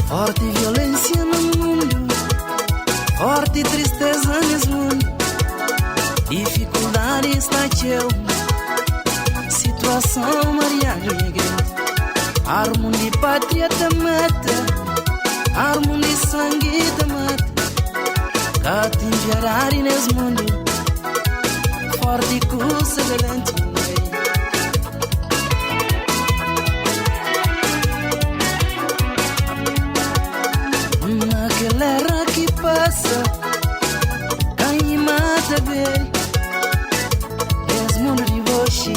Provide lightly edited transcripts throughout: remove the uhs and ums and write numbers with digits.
Forte violência no mundo, forte tristeza nesse mundo, dificuldade está teu, situação mariana grande. Armo de pátria te mata, armo de sangue te mata. Cá te enviará nesse mundo, forte custa galante. Naquela que passa, quem mata bem, és mundo de hoje,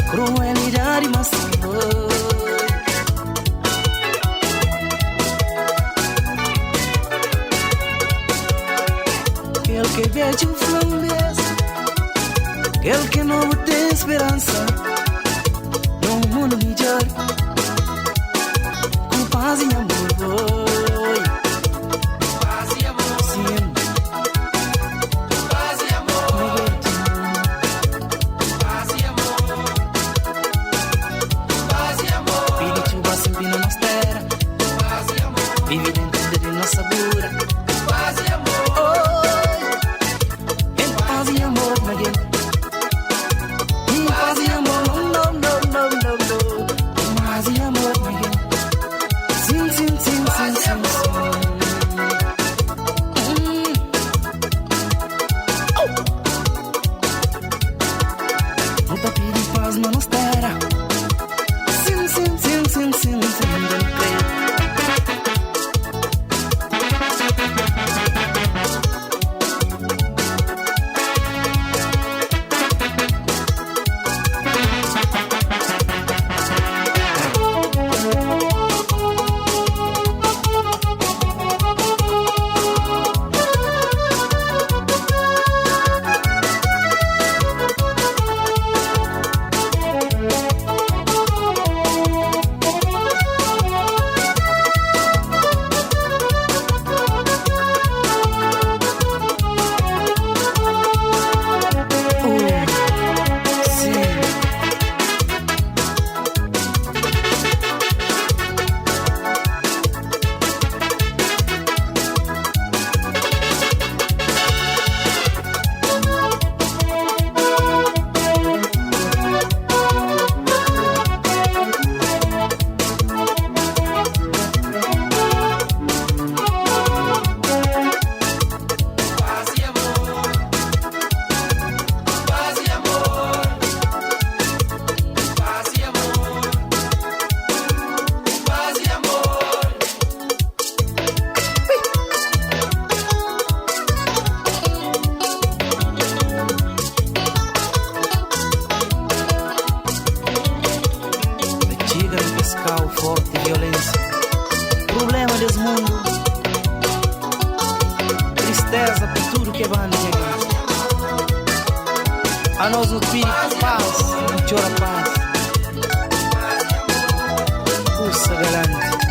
crueldade mas sabor. Aquele que vede o flambês, aquele que não tem esperança, num mundo melhor, com paz e amor. Vive dentro de nossa bura, paz e amor. Em paz e amor, ninguém. Em paz e amor, não, não, não, não, não. Em paz e amor, ninguém. Sim, sim, sim, sim, sim, sim. Muita pede paz não nos terá. Sim, sim, sim, sim, sim, sim. Forte violência, problema desse mundo, tristeza por tudo que vai chegar. A nós nos pede paz, não chora paz. Puxa galante.